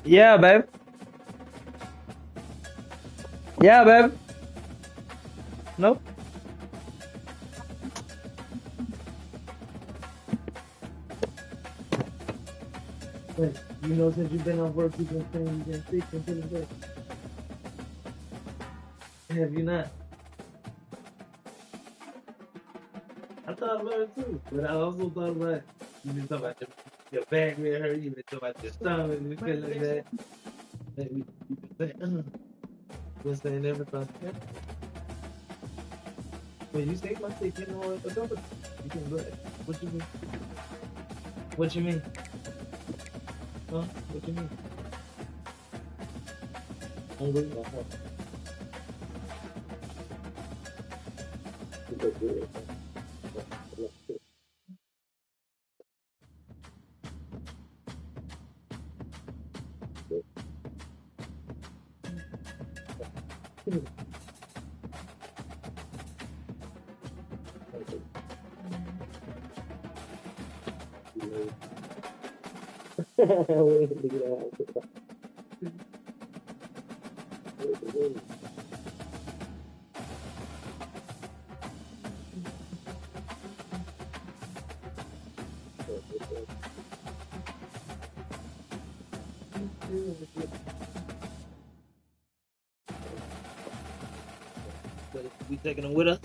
Yeah, babe. Yeah, babe. No. Wait, you know, since you've been off work, you've been saying you've been sick and feeling bad. Have you not? I thought about it too, but I also thought about you been talking about your back being hurt, you been talking about your stomach, you feel like that. Maybe you been saying, been saying everything. When you say my sick, you know, a doctor, you can go ahead. What you mean? What you mean? Huh? What you mean? I'm with my heart. But we taking them with us?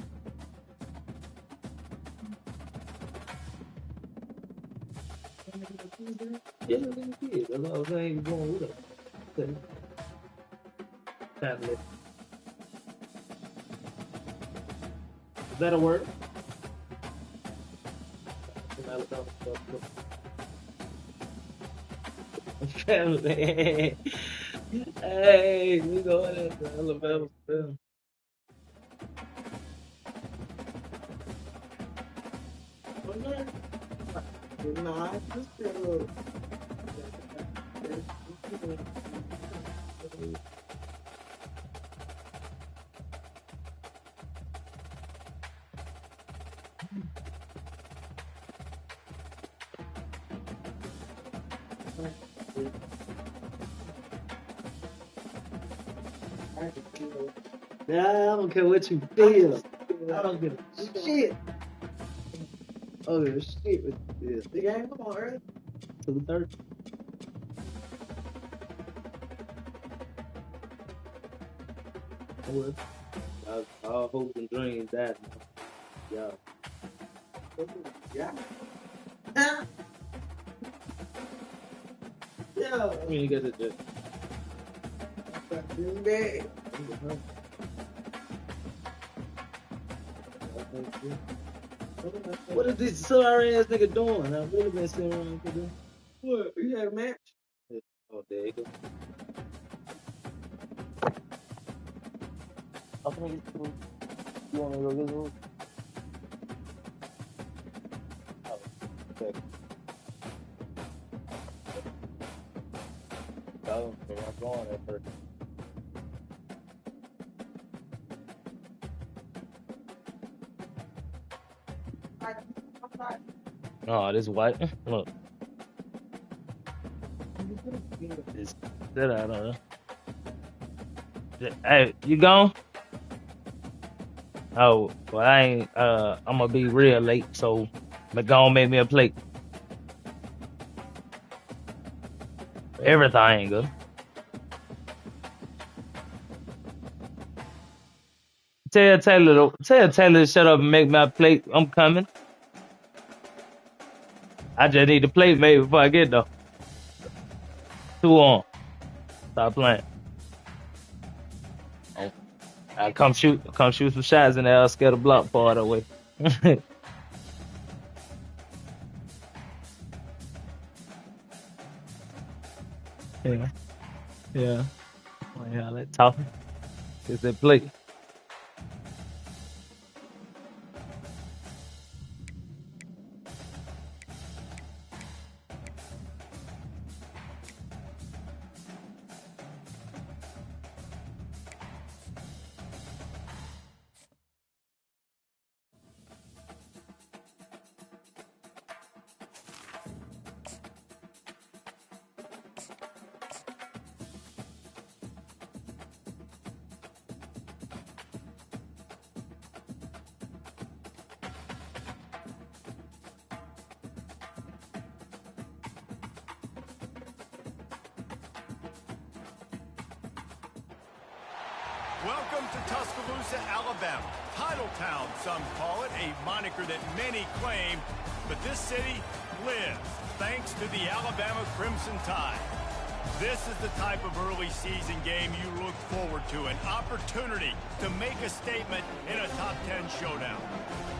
Yeah, let me see it. That's what I was saying. You going with us? Okay. Tablet. Is that a word? From Alabama. Family. Hey, we going to Alabama. Nah, I just feel. Yeah, I don't care what you feel. I don't give a shit. I don't give a shit what you feel. The game, come on, early. 2:30. I would. All hopes and dreams that. Yeah. Yeah. Yeah. I mean, you get it. What is this sorry ass nigga doing? I've really been sitting around for this. What? You had a match? Yeah. Oh, there you go. I think it's cool. You want me to go get those? Oh, okay. So, I'm going at first. Oh, this white. Look. Just sit out of there. Hey, you gone? Oh, well, I ain't, I'm gonna be real late, so I'm gonna make me a plate. Everything good. Tell Taylor to shut up and make my plate. I'm coming. I just need the plate made before I get there. Two on. Stop playing. Oh, I come shoot some shots and I'll scare the block part away. Yeah, yeah. Oh, yeah, let's talk. It's that plate. Welcome to Tuscaloosa, Alabama. Title Town, some call it, a moniker that many claim, but this city lives thanks to the Alabama Crimson Tide. This is the type of early season game you look forward to, an opportunity to make a statement in a top 10 showdown.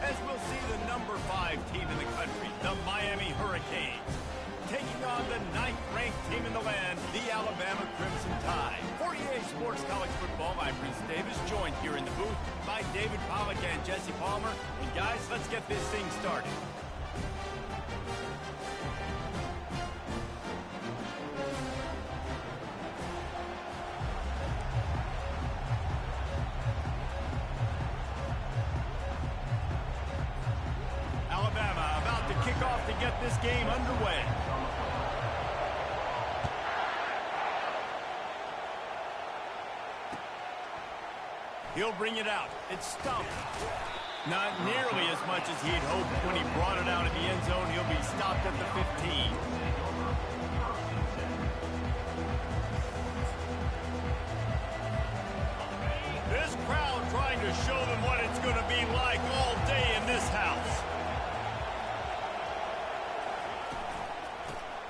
As we'll see the number 5 team in the country, the Miami Hurricanes, taking on the 9th-ranked team in the land, the Alabama Crimson Tide. For EA Sports College Football, I'm Reese Davis, joined here in the booth by David Pollack and Jesse Palmer. And guys, let's get this thing started. Alabama about to kick off to get this game underway. He'll bring it out. It's stopped. Not nearly as much as he'd hoped when he brought it out of the end zone. He'll be stopped at the 15. This crowd trying to show them what it's going to be like all day in this house.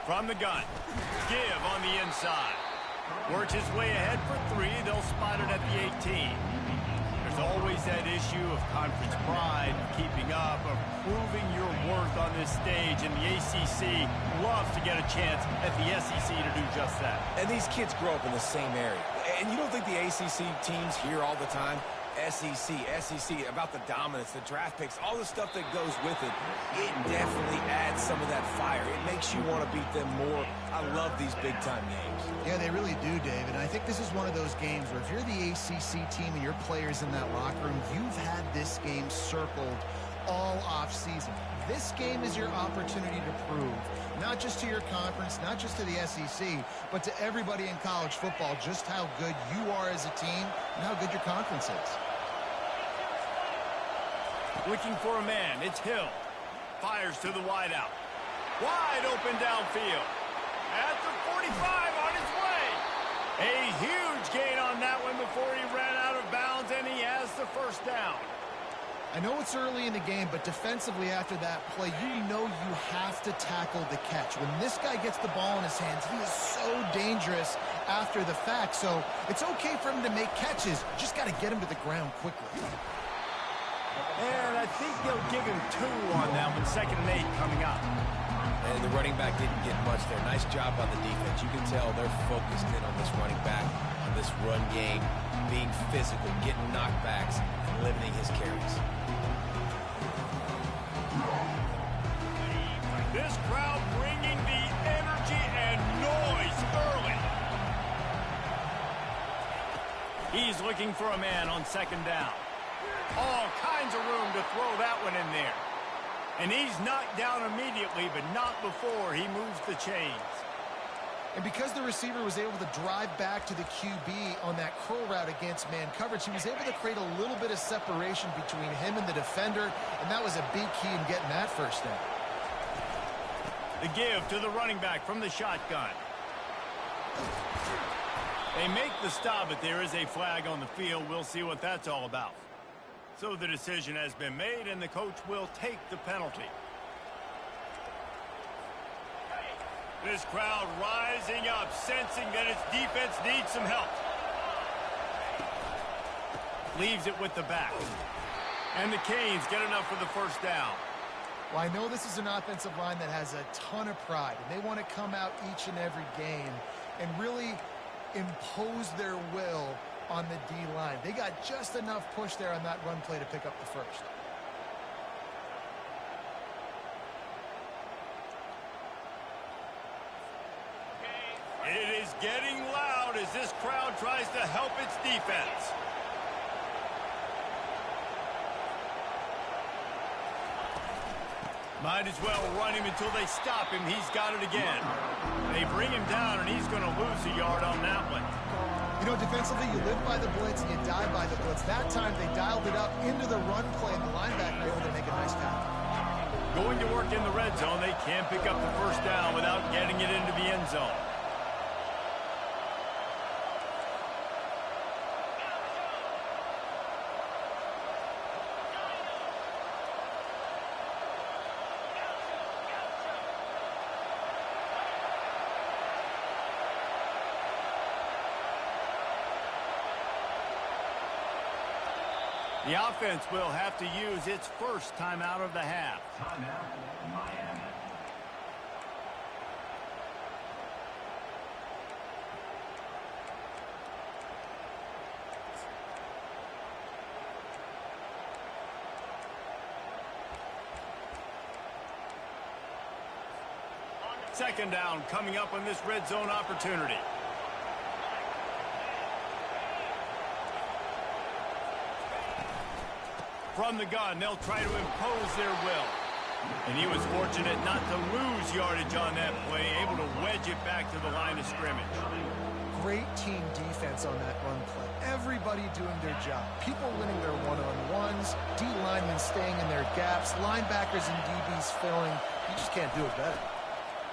From the gun, Give on the inside. Works his way ahead for 3. They'll spot it at the 18. There's always that issue of conference pride, keeping up, of proving your worth on this stage, and the ACC loves to get a chance at the SEC to do just that. And these kids grow up in the same area. And you don't think the ACC teams hear all the time? SEC, about the dominance, the draft picks, all the stuff that goes with it. It definitely adds some of that fire. It makes you want to beat them more. I love these big-time games. Yeah, they really do, David. And I think this is one of those games where if you're the ACC team and your players in that locker room, you've had this game circled all off-season. This game is your opportunity to prove, not just to your conference, not just to the SEC, but to everybody in college football, just how good you are as a team and how good your conference is. Looking for a man, it's Hill. Fires to the wideout. Wide open downfield. At the 45 on his way. A huge gain on that one before he ran out of bounds, and he has the first down. I know it's early in the game, but defensively after that play, you know you have to tackle the catch. When this guy gets the ball in his hands, he is so dangerous after the fact. So it's okay for him to make catches. Just got to get him to the ground quickly. And I think they'll give him 2 on that one. 2nd and 8 coming up. And the running back didn't get much there. Nice job on the defense. You can tell they're focused in on this running back, on this run game, being physical, getting knockbacks, and limiting his carries. This crowd bringing the energy and noise early. He's looking for a man on 2nd down. All kinds of room to throw that one in there. And he's knocked down immediately, but not before he moves the chains. And because the receiver was able to drive back to the QB on that curl route against man coverage, he was able to create a little bit of separation between him and the defender, and that was a big key in getting that first down. The give to the running back from the shotgun. They make the stop, but there is a flag on the field. We'll see what that's all about. So the decision has been made, and the coach will take the penalty. This crowd rising up, sensing that its defense needs some help. Leaves it with the back. And the Canes get enough for the first down. Well, I know this is an offensive line that has a ton of pride, and they want to come out each and every game and really impose their will on the D-line. They got just enough push there on that run play to pick up the first. It is getting loud as this crowd tries to help its defense. Might as well run him until they stop him. He's got it again. They bring him down, and he's going to lose a yard on that one. You know, defensively, you live by the blitz and you die by the blitz. That time, they dialed it up into the run play, and the linebacker able to make a nice tackle. Going to work in the red zone, they can't pick up the first down without getting it into the end zone. The offense will have to use its first timeout of the half. Timeout, Miami. Second down coming up on this red zone opportunity. From the gun, they'll try to impose their will. And he was fortunate not to lose yardage on that play, able to wedge it back to the line of scrimmage. Great team defense on that run play. Everybody doing their job. People winning their one-on-ones, D linemen staying in their gaps, linebackers and DBs filling. You just can't do it better.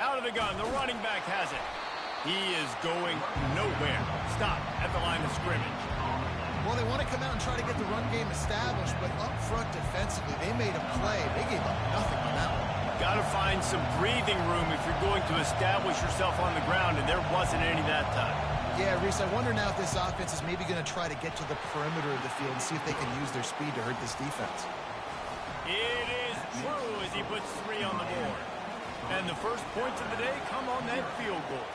Out of the gun, the running back has it. He is going nowhere. Stop at the line of scrimmage. Well, they want to come out and try to get the run game established, but up front defensively, they made a play. They gave up nothing on that one. Got to find some breathing room if you're going to establish yourself on the ground, and there wasn't any that time. Yeah, Reese, I wonder now if this offense is maybe going to try to get to the perimeter of the field and see if they can use their speed to hurt this defense. It is true as he puts 3 on the board. And the first points of the day come on that field goal.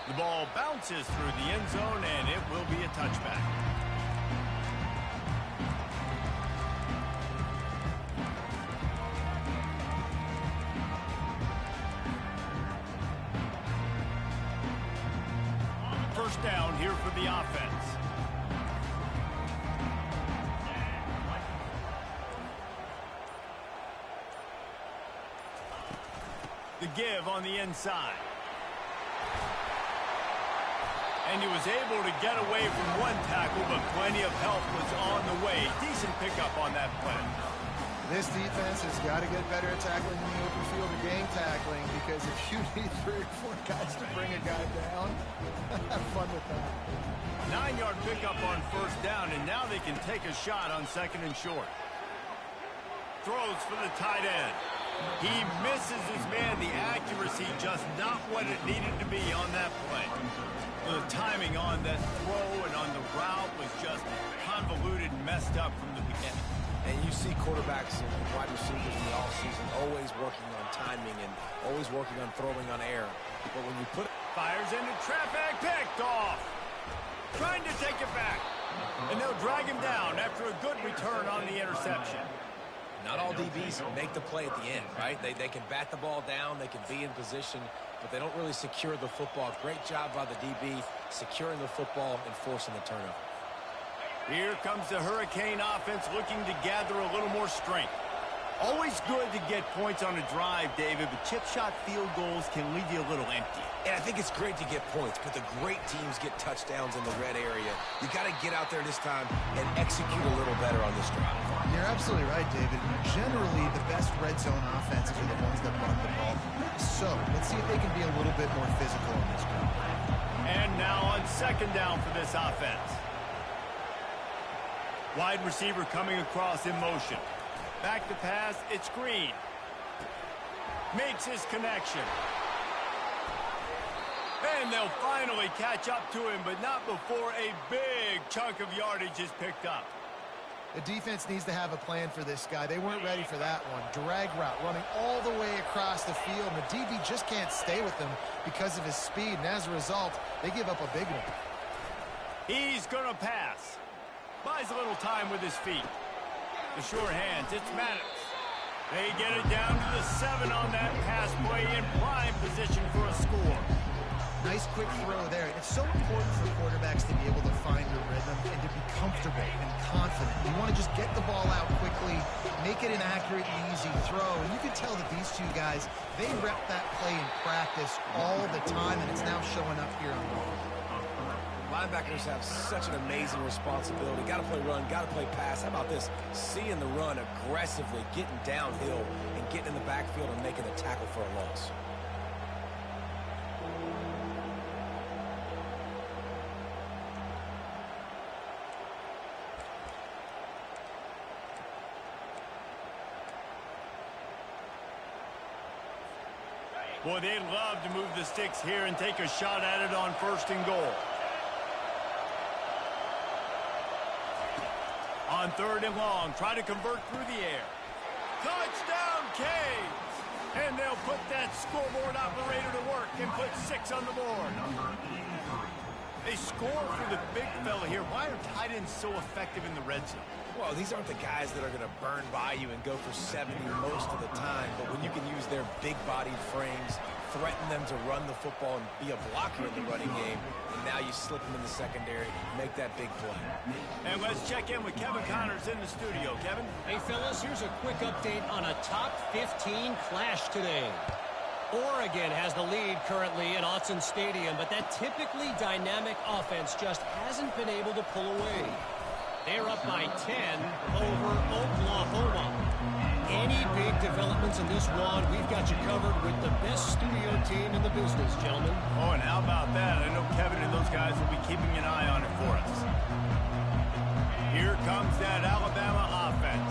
The ball bounces through the end zone, and it will be a touchback. First down here for the offense. The give on the inside. And he was able to get away from one tackle, but plenty of help was on the way. Decent pickup on that play. This defense has got to get better at tackling in the open field or game tackling, because if you need 3 or 4 guys to bring a guy down, have fun with that. 9-yard pickup on first down, and now they can take a shot on second and short. Throws for the tight end. He misses his man. The accuracy just not what it needed to be on that play. The timing on that throw and on the route was just convoluted and messed up from the beginning. And you see quarterbacks and wide receivers in the offseason always working on timing and always working on throwing on air. But when you put it... Fires into traffic, picked off. Trying to take it back. And they'll drag him down after a good return on the interception. Not all DBs make the play at the end, right? They can bat the ball down, they can be in position, but they don't really secure the football. Great job by the DB securing the football and forcing the turnover. Here comes the Hurricane offense looking to gather a little more strength. Always good to get points on a drive, David, but chip shot field goals can leave you a little empty. And I think it's great to get points, but the great teams get touchdowns in the red area. You got to get out there this time and execute a little better on this drive. You're absolutely right, David. Generally, the best red zone offenses are the ones that run the ball. So, let's see if they can be a little bit more physical on this drive. And now on second down for this offense. Wide receiver coming across in motion. Back to pass, it's Green. Makes his connection. And they'll finally catch up to him, but not before a big chunk of yardage is picked up. The defense needs to have a plan for this guy. They weren't ready for that one. Drag route running all the way across the field. And the DB just can't stay with him because of his speed. And as a result, they give up a big one. He's going to pass. Buys a little time with his feet. The sure hands, it's Maddox. They get it down to the 7 on that pass play in prime position for a score. Nice quick throw there. It's so important for quarterbacks to be able to find their rhythm and to be comfortable and confident. You want to just get the ball out quickly, make it an accurate and easy throw. And you can tell that these two guys, they rep that play in practice all the time, and it's now showing up here on the ball. Linebackers have such an amazing responsibility. Got to play run, got to play pass. How about this? Seeing the run aggressively, getting downhill, and getting in the backfield and making the tackle for a loss. Boy, they'd love to move the sticks here and take a shot at it on 1st and goal. On 3rd and long, try to convert through the air. Touchdown, Canes! And they'll put that scoreboard operator to work and put 6 on the board. They score for the big fella here. Why are tight ends so effective in the red zone? Well, these aren't the guys that are going to burn by you and go for 70 most of the time, but when you can use their big-bodied frames, threaten them to run the football and be a blocker in the running game, and now you slip them in the secondary, make that big play. And let's check in with Kevin Connors in the studio. Kevin? Hey, fellas, here's a quick update on a top 15 clash today. Oregon has the lead currently at Autzen Stadium, but that typically dynamic offense just hasn't been able to pull away. They're up by 10 over Oklahoma. Any big developments in this one, we've got you covered with the best studio team in the business, gentlemen. Oh, and how about that? I know Kevin and those guys will be keeping an eye on it for us. Here comes that Alabama offense.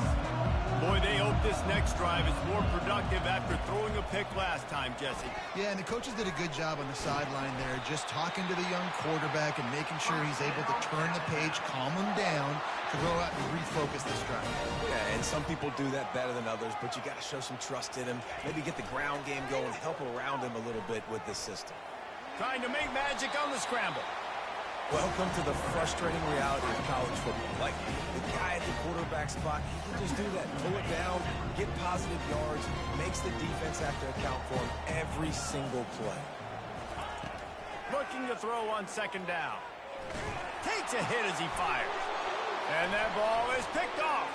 Boy, they hope this next drive is more productive after throwing a pick last time, Jesse. Yeah, and the coaches did a good job on the sideline there, just talking to the young quarterback and making sure he's able to turn the page, calm him down, to go out and refocus this drive. Yeah, and some people do that better than others, but you got to show some trust in him. Maybe get the ground game going, help around him a little bit with this system. Trying to make magic on the scramble. Welcome to the frustrating reality of college football. Like, the guy at the quarterback spot, he can just do that. Pull it down, get positive yards, makes the defense have to account for him every single play. Looking to throw on 2nd down. Takes a hit as he fires. And that ball is picked off.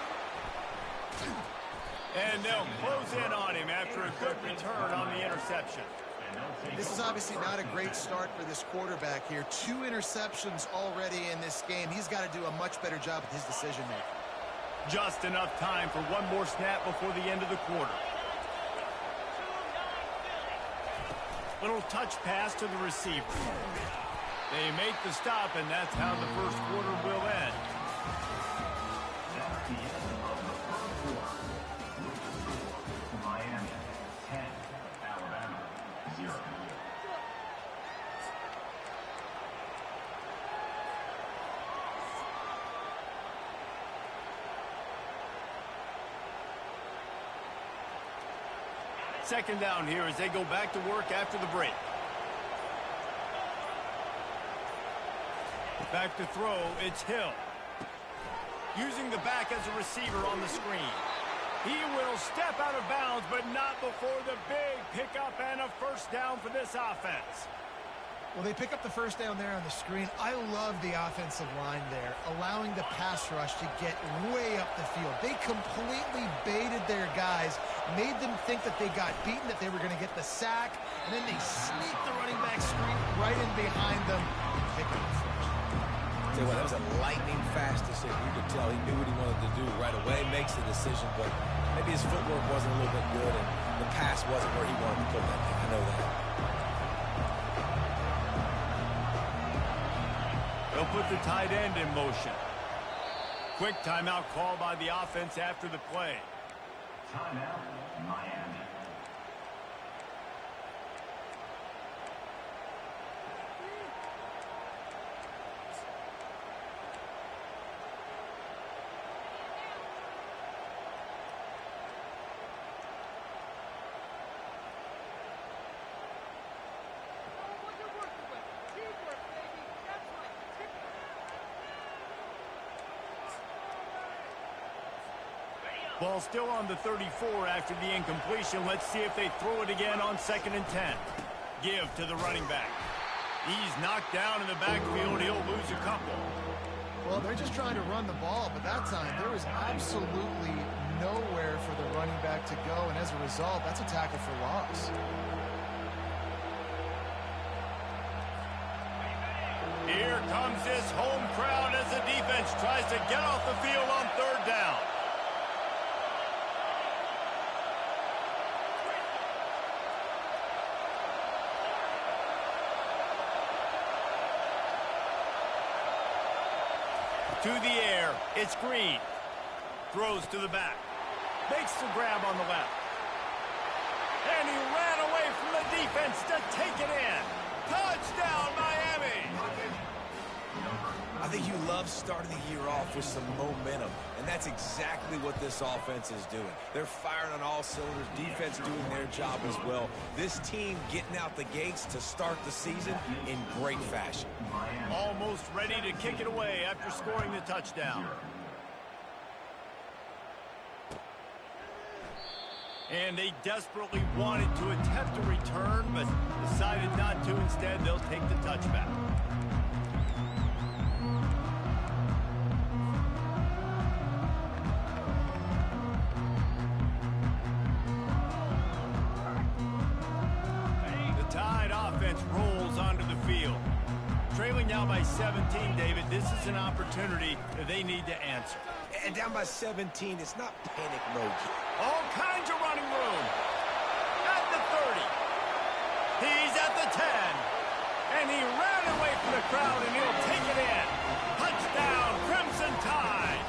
And they'll close in on him after a good return on the interception. This is obviously not a great start for this quarterback here. 2 interceptions already in this game. He's got to do a much better job with his decision-making. Just enough time for one more snap before the end of the quarter. Little touch pass to the receiver. They make the stop, and that's how the first quarter will end. Miami 10, Alabama 0. Second down here as they go back to work after the break. Back to throw, it's Hill. Using the back as a receiver on the screen. He will step out of bounds, but not before the big pickup and a first down for this offense. Well, they pick up the first down there on the screen. I love the offensive line there, allowing the pass rush to get way up the field. They completely baited their guys, made them think that they got beaten, that they were going to get the sack, and then they sneak the running back screen right in behind them and pick up the first. Tell you what, that was a lightning-fast decision. You could tell he knew what he wanted to do right away, makes the decision, but maybe his footwork wasn't a little bit good, and the pass wasn't where he wanted to put that thing. I know that. They'll put the tight end in motion. Quick timeout call by the offense after the play. Timeout, Miami. Ball still on the 34 after the incompletion. Let's see if they throw it again on 2nd and 10. Give to the running back. He's knocked down in the backfield. He'll lose a couple. Well, they're just trying to run the ball, but that time there was absolutely nowhere for the running back to go, and as a result, that's a tackle for loss. Here comes this home crowd as the defense tries to get off the field on 3rd down. To the air, it's Green. Throws to the back. Makes the grab on the left. And he ran away from the defense to take it in. Touchdown, Miami! I think you love starting the year off with some momentum, and that's exactly what this offense is doing. They're firing on all cylinders, defense doing their job as well. This team getting out the gates to start the season in great fashion. Almost ready to kick it away after scoring the touchdown. And they desperately wanted to attempt a return, but decided not to. Instead, they'll take the touchback. The Tide offense rolls onto the field. Trailing now by 17, David, this is an opportunity that they need to answer. And down by 17, it's not panic mode. All kinds of running room. At the 30. He's at the 10. And he ran away from the crowd, and he'll take it in. Touchdown, Crimson Tide.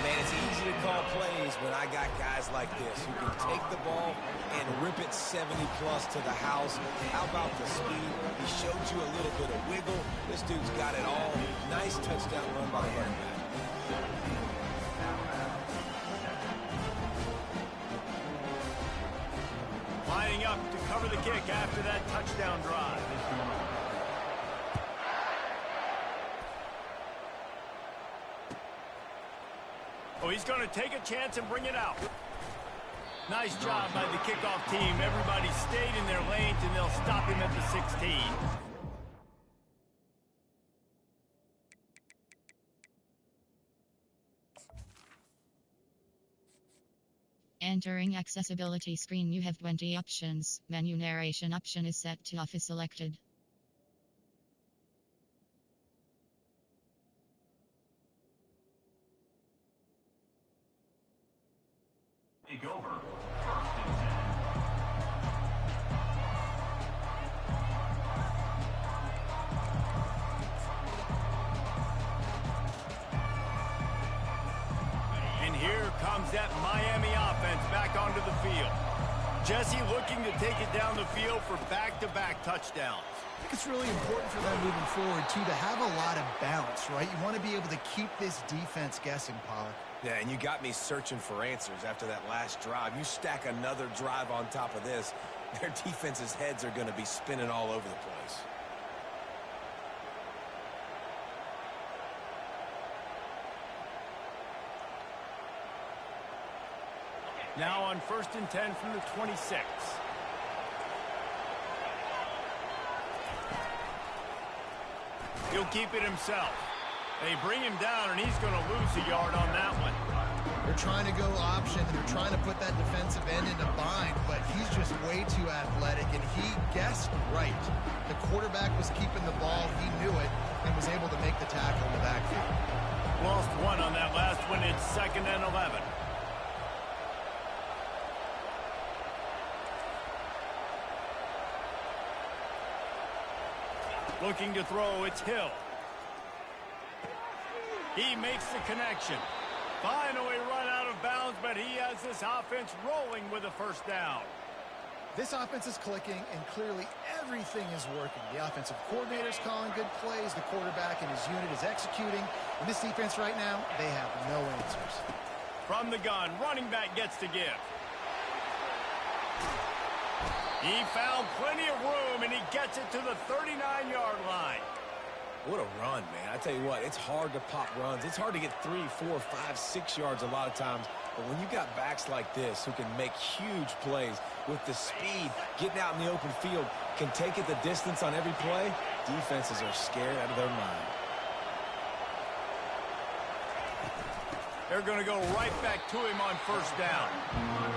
Man, it's easy to call plays when I got guys like this who can take the ball and rip it 70-plus to the house. How about the speed? He showed you a little bit of wiggle. This dude's got it all. Nice touchdown run by the running back. Lining up to cover the kick after that touchdown drive. Oh, he's going to take a chance and bring it out. Nice job by the kickoff team. Everybody stayed in their lanes, and they'll stop him at the 16. Entering accessibility screen, you have 20 options. Menu narration option is set to off is selected. Take over. First and 10. And here comes that Miami offense back onto the field. Jesse looking to take it down the field for back-to-back touchdowns. I think it's really important for them moving forward, too, to have a lot of balance, right? You want to be able to keep this defense guessing, Pollard. Yeah, and you got me searching for answers after that last drive. You stack another drive on top of this, their defense's heads are going to be spinning all over the place. Now on 1st and 10 from the 26. He'll keep it himself. They bring him down, and he's going to lose a yard on that one. They're trying to go option, and they're trying to put that defensive end in a bind, but he's just way too athletic, and he guessed right. The quarterback was keeping the ball. He knew it and was able to make the tackle in the backfield. Lost one on that last one. It's 2nd and 11. Looking to throw, it's Hill. He makes the connection. Finally run out of bounds, but he has this offense rolling with a first down. This offense is clicking, and clearly everything is working. The offensive coordinator's calling good plays. The quarterback and his unit is executing. And this defense right now, they have no answers. From the gun, running back gets to give. He found plenty of room, and he gets it to the 39-yard line. What a run, man. I tell you what, it's hard to pop runs. It's hard to get 3, 4, 5, 6 yards a lot of times. But when you got backs like this who can make huge plays with the speed, getting out in the open field, can take it the distance on every play, defenses are scared out of their mind. They're going to go right back to him on first down.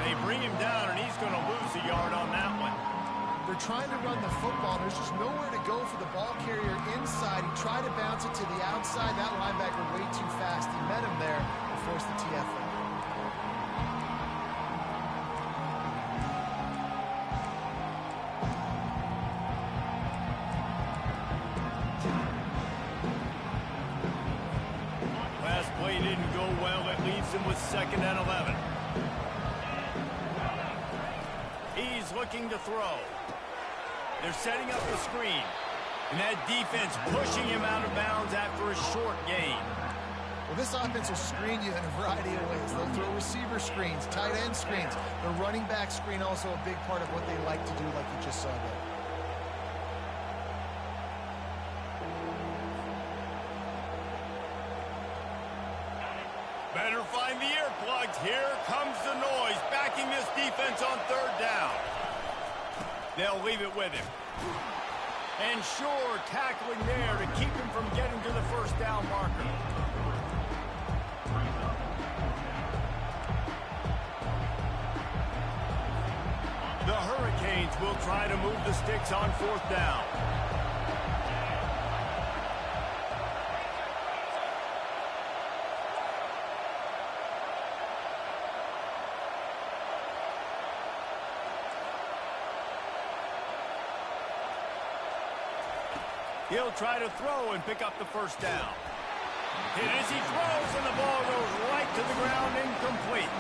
They bring him down, and he's going to lose a yard on that one. They're trying to run the football. There's just nowhere to go for the ball carrier inside. He tried to bounce it to the outside. That linebacker way too fast. He met him there and forced the TFL. Last play didn't go well. It leaves him with 2nd and 11. He's looking to throw. They're setting up the screen. And that defense pushing him out of bounds after a short gain. Well, this offense will screen you in a variety of ways. They'll throw receiver screens, tight end screens. The running back screen also a big part of what they like to do, like you just saw there. Better find the earplugs. Here comes the noise, backing this defense on third down. They'll leave it with him. And sure, tackling there to keep him from getting to the first down marker. The Hurricanes will try to move the sticks on fourth down. He'll try to throw and pick up the first down. And as he throws, and the ball goes right to the ground, incomplete.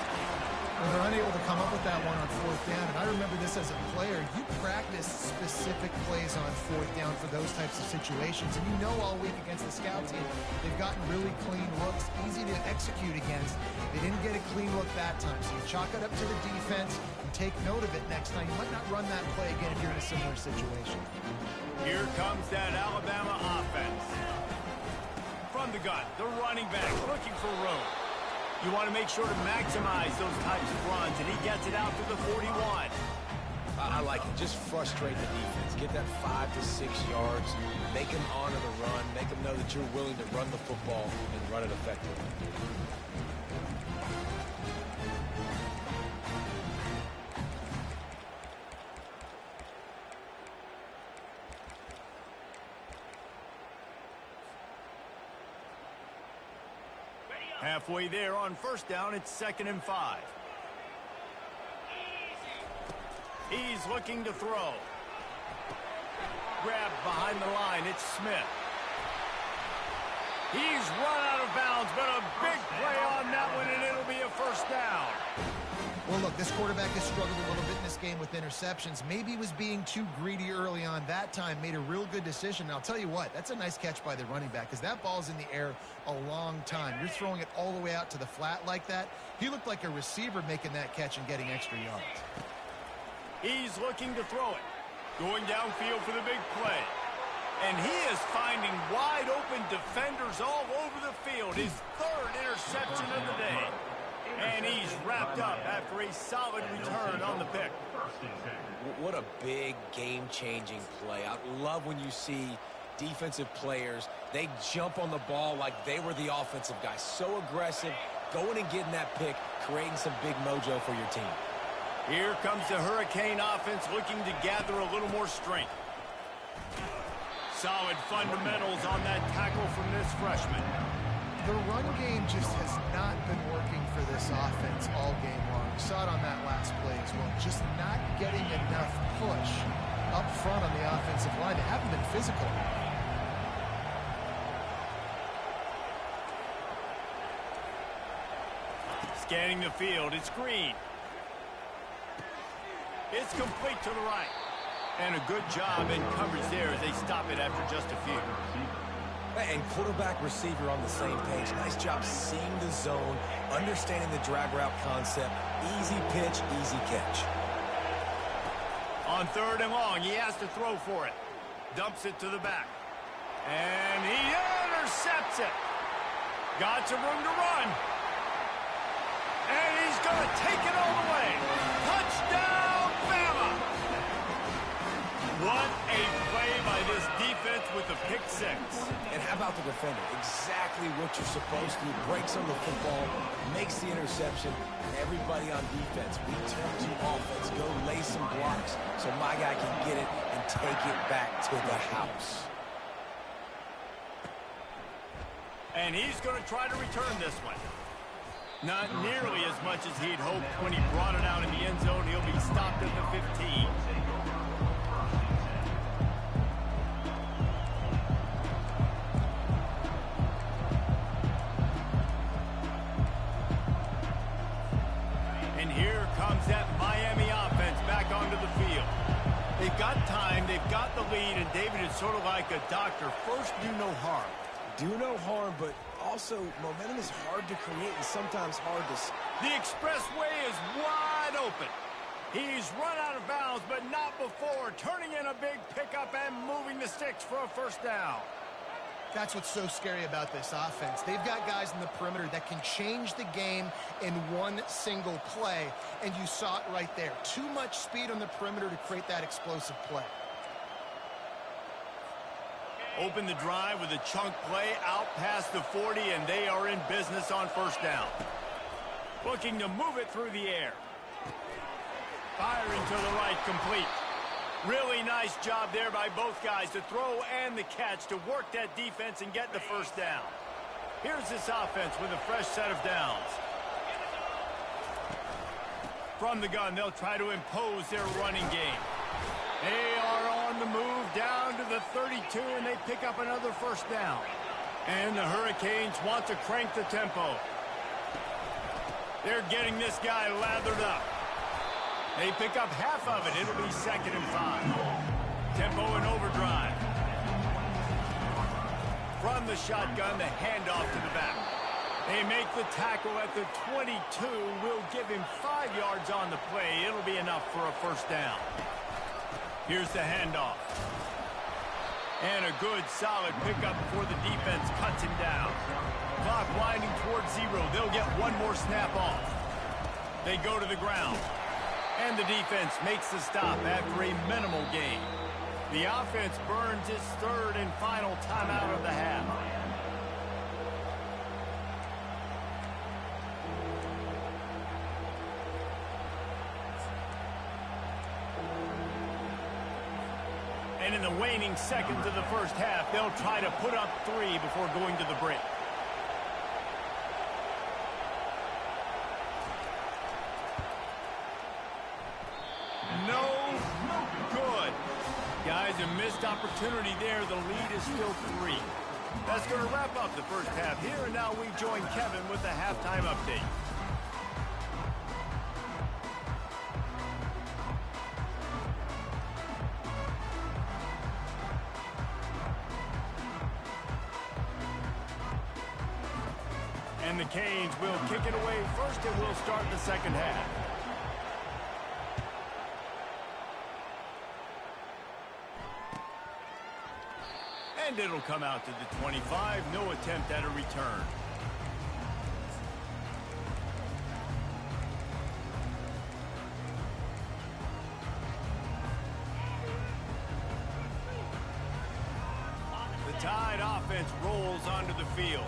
Well, they're unable to come up with that one on fourth down. And I remember this as a player. You practice specific plays on fourth down for those types of situations. And you know all week against the scout team, they've gotten really clean looks, easy to execute against. They didn't get a clean look that time. So you chalk it up to the defense and take note of it next time. You might not run that play again if you're in a similar situation. Here comes that Alabama offense. From the gun, the running back looking for room. You want to make sure to maximize those types of runs, and he gets it out to the 41. I like it. Just frustrate the defense. Get that 5 to 6 yards. Make them honor the run. Make them know that you're willing to run the football and run it effectively. Halfway there on first down, it's 2nd and 5. He's looking to throw. Grabbed behind the line, it's Smith. He's run out of bounds, but a big play on that one, and it'll be a first down. Well, look, this quarterback has struggled a little bit in this game with interceptions. Maybe he was being too greedy early on. That time made a real good decision. And I'll tell you what, that's a nice catch by the running back because that ball's in the air a long time. You're throwing it all the way out to the flat like that. He looked like a receiver making that catch and getting extra yards. He's looking to throw it. Going downfield for the big play. And he is finding wide open defenders all over the field. His 3rd interception of the day. And he's wrapped up after a solid return on the pick. What a big game-changing play. I love when you see defensive players, they jump on the ball like they were the offensive guy. So aggressive, going and getting that pick, creating some big mojo for your team. Here comes the Hurricane offense looking to gather a little more strength. Solid fundamentals on that tackle from this freshman. The run game just has not been working for this offense all game long. We saw it on that last play as well. Just not getting enough push up front on the offensive line. They haven't been physical. Scanning the field, it's Green. It's complete to the right. And a good job in coverage there as they stop it after just a few. And quarterback receiver on the same page. Nice job seeing the zone, understanding the drag route concept. Easy pitch, easy catch. On 3rd and long, he has to throw for it. Dumps it to the back. And he intercepts it. Got some room to run. And he's going to take it all the way. Touchdown, Bama! What a play by this defense with the pick 6. And how about the defender? Exactly what you're supposed to. Breaks on the football, makes the interception. Everybody on defense, we turn to offense, go lay some blocks so my guy can get it and take it back to the house. And he's going to try to return this one. Not nearly as much as he'd hoped when he brought it out in the end zone. He'll be stopped at the 15. They've got time, they've got the lead, and David is sort of like a doctor. First, do no harm. Do no harm, but also momentum is hard to create and sometimes hard to... The expressway is wide open. He's run out of bounds, but not before. Turning in a big pickup and moving the sticks for a first down. That's what's so scary about this offense. They've got guys in the perimeter that can change the game in one single play, and you saw it right there. Too much speed on the perimeter to create that explosive play. Open the drive with a chunk play out past the 40, and they are in business on first down. Looking to move it through the air. Firing to the right, complete. Really nice job there by both guys to throw and the catch to work that defense and get the first down. Here's this offense with a fresh set of downs. From the gun, they'll try to impose their running game. They are on the move down to the 32, and they pick up another first down. And the Hurricanes want to crank the tempo. They're getting this guy lathered up. They pick up half of it. It'll be 2nd and 5. Tempo and overdrive. From the shotgun, the handoff to the back. They make the tackle at the 22. Will give him 5 yards on the play. It'll be enough for a first down. Here's the handoff. And a good, solid pickup before the defense cuts him down. Clock winding towards 0. They'll get one more snap off. They go to the ground. And the defense makes the stop after a minimal gain. The offense burns its 3rd and final timeout of the half. And in the waning seconds of the first half, they'll try to put up 3 before going to the break. No good. Guys, a missed opportunity there. The lead is still 3. That's going to wrap up the first half here, and now we join Kevin with the halftime update. And the Canes will kick it away first, and we'll start the second half. And it'll come out to the 25. No attempt at a return. The Tide offense rolls onto the field.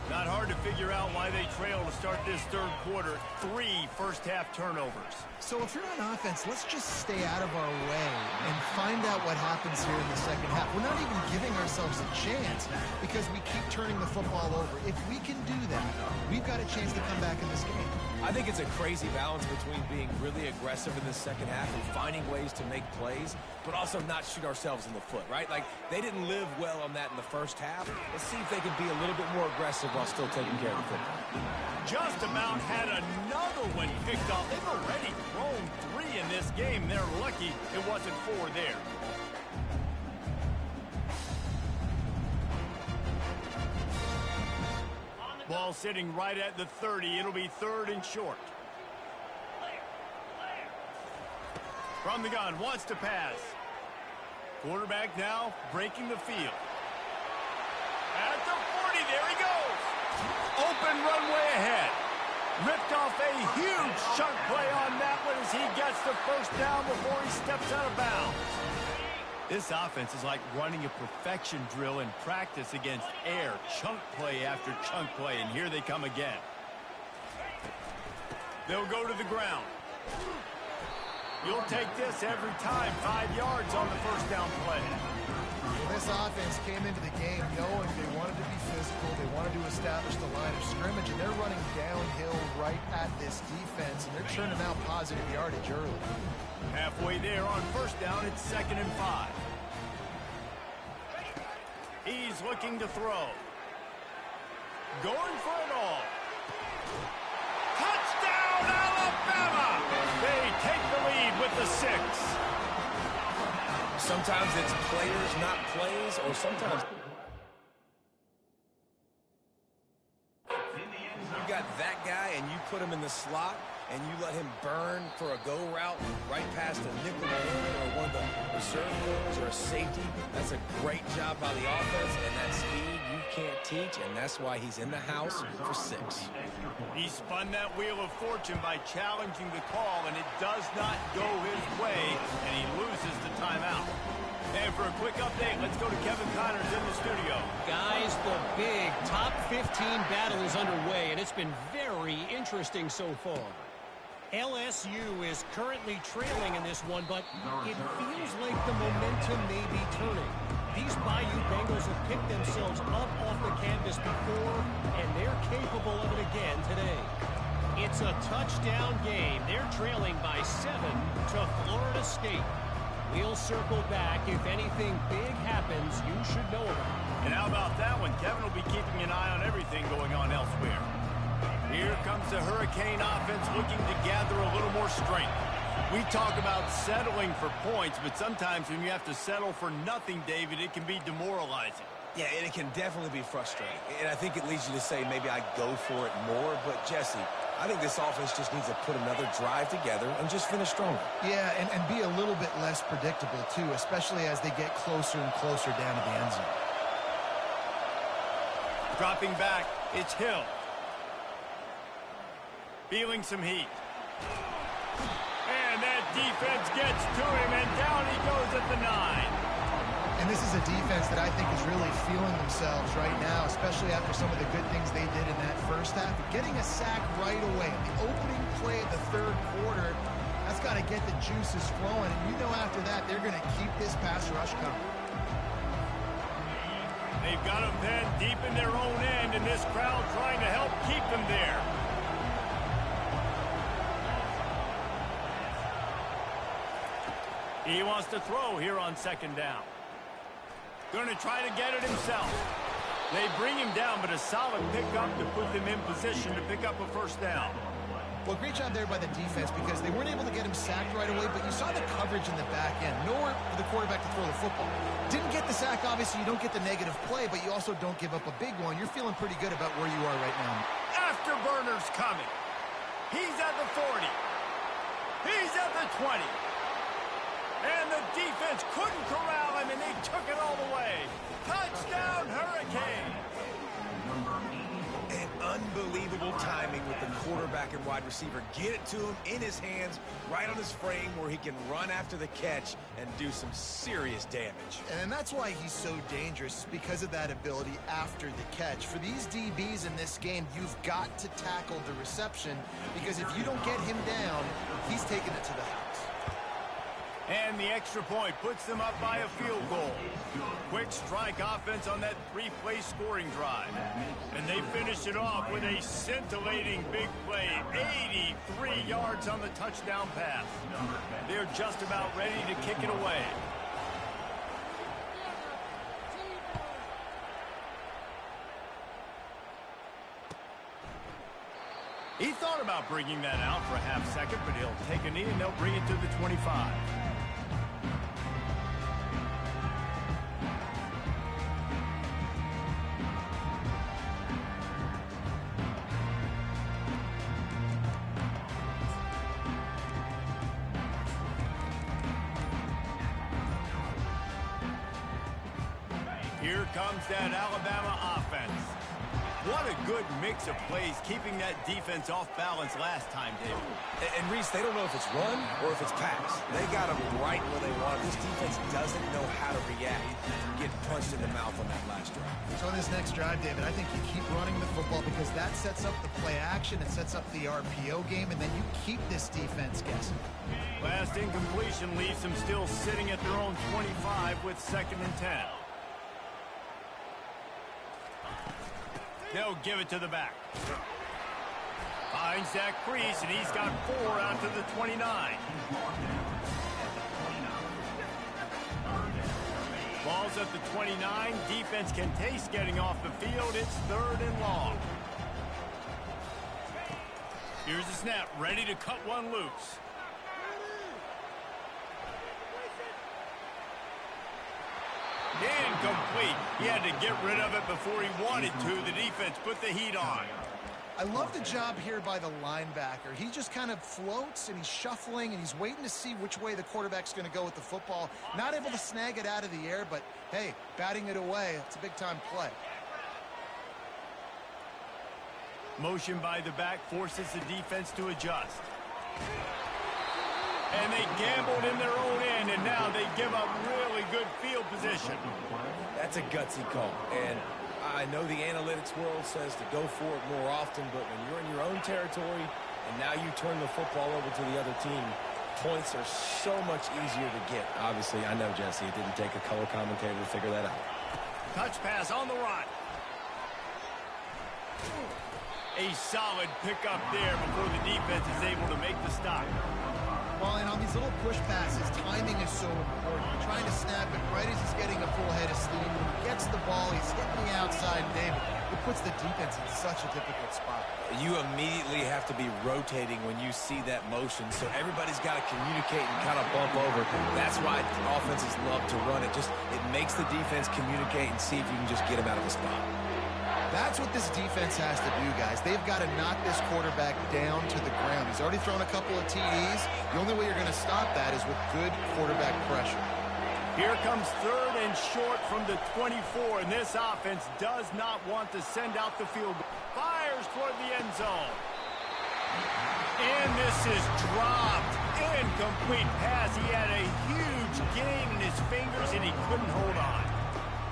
Not hard to figure out why they trail to start this 3rd quarter. 3 first-half turnovers. So if you're on offense, let's just stay out of our way and find out what happens here in the second half. We're not even giving ourselves a chance because we keep turning the football over. If we can do that, we've got a chance to come back in this game. I think it's a crazy balance between being really aggressive in the second half and finding ways to make plays, but also not shoot ourselves in the foot, right? Like, they didn't live well on that in the first half. Let's see if they can be a little bit more aggressive while still taking care of the football. Just about had another one picked off. They've already thrown 3 in this game. They're lucky it wasn't 4 there. Ball sitting right at the 30. It'll be 3rd and short. From the gun, wants to pass. Quarterback now breaking the field. At the 40, there he goes. Open runway ahead. Ripped off a huge chunk play on that one as he gets the first down before he steps out of bounds. This offense is like running a perfection drill in practice against air. Chunk play after chunk play, and here they come again. They'll go to the ground. You'll take this every time. 5 yards on the first down play. Well, this offense came into the game knowing they wanted to be physical, they wanted to establish the line of scrimmage, and they're running downhill right at this defense, and they're churning out positive yardage early. Halfway there on first down, it's 2nd and 5. He's looking to throw. Going for it all. Touchdown, Alabama! They take the lead with the 6. Sometimes it's players, not plays, or sometimes you got that guy and you put him in the slot and you let him burn for a go route right past a nickel corner or one of the reserve corners or a safety. That's a great job by the offense, and that speed you can't teach, and that's why he's in the house for 6. He spun that wheel of fortune by challenging the call, and it does not go his way, and he loses the timeout. And for a quick update, let's go to Kevin Connors in the studio. Guys, the big top 15 battle is underway, and it's been very interesting so far. LSU is currently trailing in this one, but it feels like the momentum may be turning. These Bayou Bengals have picked themselves up off the canvas before, and they're capable of it again today. It's a touchdown game. They're trailing by 7 to Florida State. We'll circle back. If anything big happens, you should know about it. And how about that one? Kevin will be keeping an eye on everything going on elsewhere. Here comes the Hurricane offense looking to gather a little more strength. We talk about settling for points, but sometimes when you have to settle for nothing, David, it can be demoralizing. Yeah, and it can definitely be frustrating. And I think it leads you to say maybe I go for it more. But, Jesse, I think this offense just needs to put another drive together and just finish stronger. Yeah, and be a little bit less predictable, too, especially as they get closer and closer down to the end zone. Dropping back, it's Hill. Feeling some heat. And that defense gets to him, and down he goes at the 9. And this is a defense that I think is really feeling themselves right now, especially after some of the good things they did in that first half. Getting a sack right away, the opening play of the third quarter, that's got to get the juices flowing. And you know after that, they're going to keep this pass rush coming. They've got them then deep in their own end, and this crowd trying to help keep them there. He wants to throw here on 2nd down. Going to try to get it himself. They bring him down, but a solid pickup to put them in position to pick up a 1st down. Well, great job there by the defense because they weren't able to get him sacked right away, but you saw the coverage in the back end. Nowhere for the quarterback to throw the football. Didn't get the sack, obviously. You don't get the negative play, but you also don't give up a big one. You're feeling pretty good about where you are right now. Afterburner's coming. He's at the 40. He's at the 20. And the defense couldn't corral him, and they took it all the way. Touchdown, Hurricane! And unbelievable timing with the quarterback and wide receiver. Get it to him in his hands, right on his frame where he can run after the catch and do some serious damage. And that's why he's so dangerous, because of that ability after the catch. For these DBs in this game, you've got to tackle the reception, because if you don't get him down, he's taking it to the house. And the extra point puts them up by a field goal. Quick strike offense on that 3-play scoring drive. And they finish it off with a scintillating big play. 83 yards on the touchdown pass. They're just about ready to kick it away. He thought about bringing that out for a half second, but he'll take a knee and they'll bring it to the 25. Here comes that Alabama offense. What a good mix of plays, keeping that defense off balance last time, David. And Reese, they don't know if it's run or if it's pass. They got them right where they want it. This defense doesn't know how to react from getting punched in the mouth on that last drive. So on this next drive, David, I think you keep running the football because that sets up the play action, it sets up the RPO game, and then you keep this defense guessing. Last incompletion leaves them still sitting at their own 25 with 2nd and 10. They'll give it to the back. Finds Zach Priest, and he's got 4 out to the 29. Ball's at the 29. Defense can taste getting off the field. It's 3rd and long. Here's the snap, ready to cut one loose. Incomplete. He had to get rid of it before he wanted to. The defense put the heat on. I love the job here by the linebacker. He just kind of floats, and he's shuffling, and he's waiting to see which way the quarterback's going to go with the football. Not able to snag it out of the air, but, hey, batting it away, it's a big-time play. Motion by the back forces the defense to adjust. And they gambled in their own end, and now they give up really good field position. That's a gutsy call, and I know the analytics world says to go for it more often, but when you're in your own territory and now you turn the football over to the other team, points are so much easier to get. Obviously, I know, Jesse, it didn't take a color commentator to figure that out. Touch pass on the run. A solid pickup there before the defense is able to make the stop. Well, and on these little push passes, timing is so important. You're trying to snap it right as he's getting a full head of steam. When he gets the ball, he's hitting the outside, David. It puts the defense in such a difficult spot. You immediately have to be rotating when you see that motion, so everybody's got to communicate and kind of bump over. That's why offenses love to run it. It makes the defense communicate and see if you can just get him out of the spot. That's what this defense has to do, guys. They've got to knock this quarterback down to the ground. He's already thrown a couple of TDs. The only way you're going to stop that is with good quarterback pressure. Here comes 3rd and short from the 24, and this offense does not want to send out the field goal. Fires toward the end zone. And this is dropped. Incomplete pass. He had a huge gain in his fingers, and he couldn't hold on.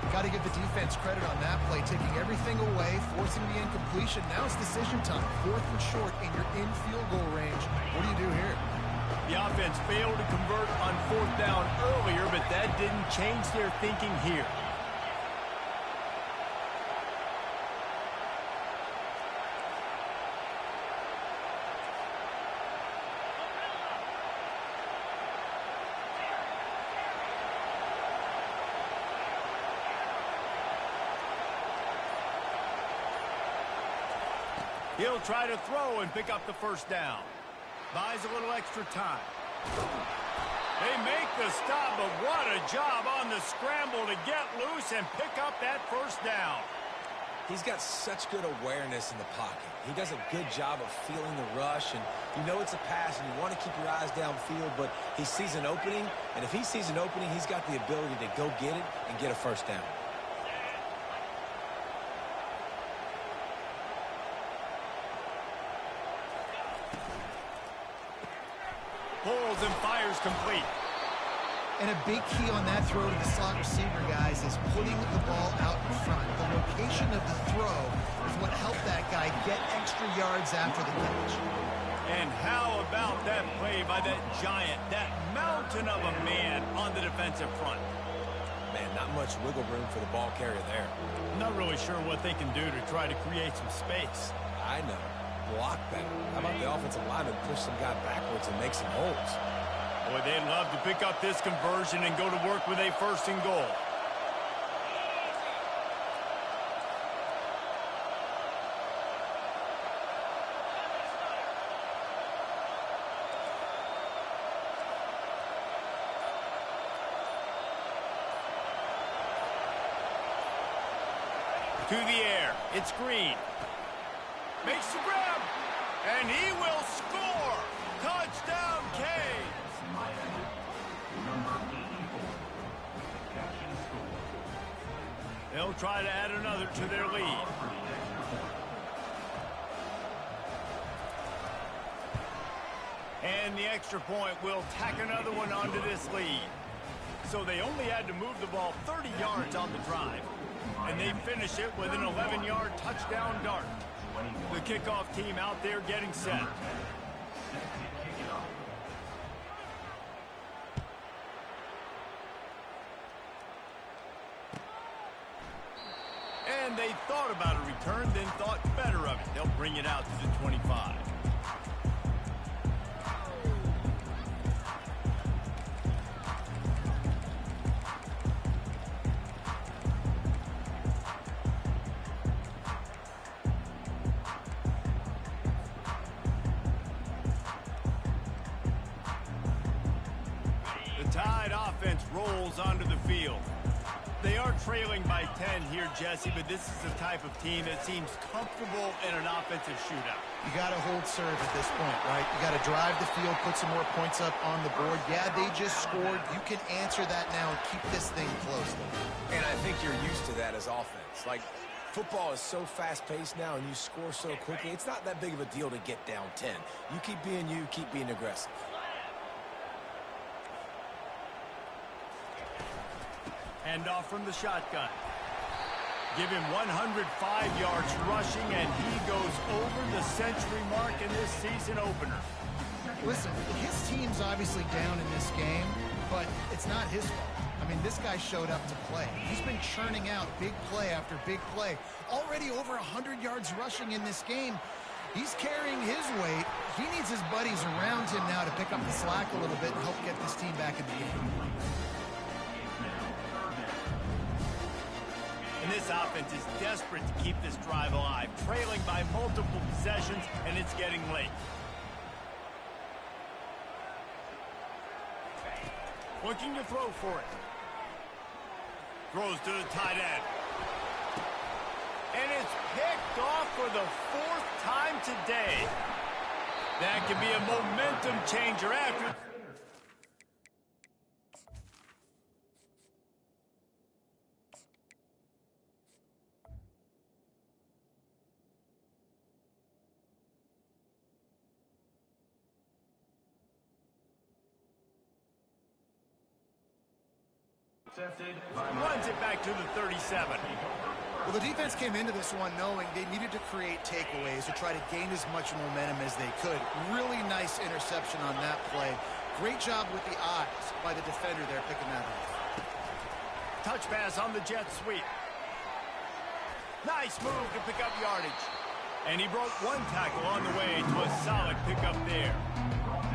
Got to give the defense credit on that play, taking everything away, forcing the incompletion. Now it's decision time. 4th and short, and you're in field goal range. What do you do here? The offense failed to convert on 4th down earlier, but that didn't change their thinking here. He'll try to throw and pick up the first down. Buys a little extra time. They make the stop, but what a job on the scramble to get loose and pick up that first down. He's got such good awareness in the pocket. He does a good job of feeling the rush, and you know it's a pass, and you want to keep your eyes downfield, but he sees an opening, and if he sees an opening, he's got the ability to go get it and get a first down. Pulls and fires complete. And a big key on that throw to the slot receiver, guys, is putting the ball out in front. The location of the throw is what helped that guy get extra yards after the catch. And how about that play by that giant, that mountain of a man on the defensive front? Man, not much wiggle room for the ball carrier there. Not really sure what they can do to try to create some space. I know. Block better. How about the offensive lineman push some guy backwards and make some holes? Boy, they'd love to pick up this conversion and go to work with a 1st and goal. To the air. It's Green. Makes the grab, and he will score. Touchdown, Canes. They'll try to add another to their lead. And the extra point will tack another one onto this lead. So they only had to move the ball 30 yards on the drive, and they finish it with an 11-yard touchdown dart. The kickoff team out there getting set. And they thought about a return, then thought better of it. They'll bring it out to the 25. The Tide offense rolls onto the field. They are trailing by 10 here, Jesse, but this is the type of team that seems comfortable in an offensive shootout. You got to hold serve at this point, right? You got to drive the field, put some more points up on the board. Yeah, they just scored. You can answer that now and keep this thing close. And I think you're used to that as offense. Like, football is so fast-paced now, and you score so quickly, it's not that big of a deal to get down 10. You keep being you, keep being aggressive. Hand off from the shotgun. Give him 105 yards rushing, and he goes over the century mark in this season opener. Listen, his team's obviously down in this game, but it's not his fault. I mean, this guy showed up to play. He's been churning out big play after big play. Already over 100 yards rushing in this game. He's carrying his weight. He needs his buddies around him now to pick up the slack a little bit and help get this team back in the game. And this offense is desperate to keep this drive alive, trailing by multiple possessions, and it's getting late. Looking to throw for it. Throws to the tight end. And it's picked off for the 4th time today. That could be a momentum changer after. Runs it back to the 37. Well, the defense came into this one knowing they needed to create takeaways to try to gain as much momentum as they could. Really nice interception on that play. Great job with the eyes by the defender there picking that up. Touch pass on the jet sweep. Nice move to pick up yardage. And he broke one tackle on the way to a solid pickup there.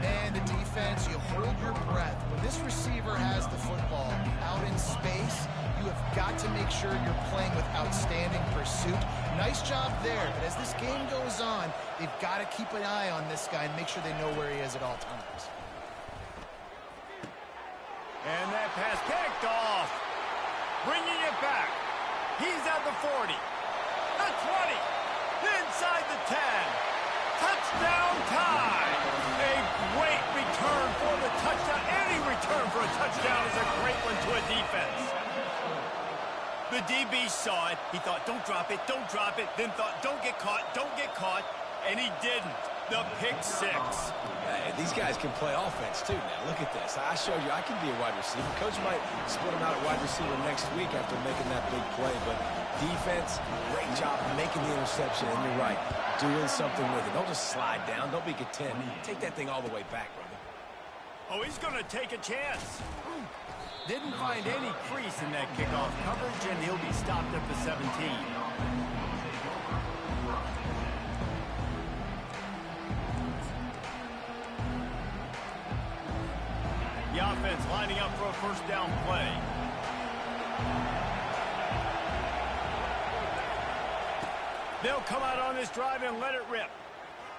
And the defense, you hold your breath. When this receiver has the football out in space, you have got to make sure you're playing with outstanding pursuit. Nice job there, but as this game goes on, they've got to keep an eye on this guy and make sure they know where he is at all times. And that pass picked off. Bringing it back. He's at the 40. The 20. Inside the 10. Touchdown time. A great return for the touchdown. Any return for a touchdown is a great one to a defense. The DB saw it. He thought, don't drop it, don't drop it. Then thought, don't get caught, don't get caught. And he didn't. The pick six. These guys can play offense, too, now. Look at this. I showed you I can be a wide receiver. Coach might split him out at wide receiver next week after making that big play. But defense, great job making the interception. And you're right, doing something with it. Don't just slide down. Don't be content. Take that thing all the way back, brother. Oh, he's going to take a chance. Didn't find any crease in that kickoff coverage, and he'll be stopped at the 17. The offense lining up for a first down play. They'll come out on this drive and let it rip.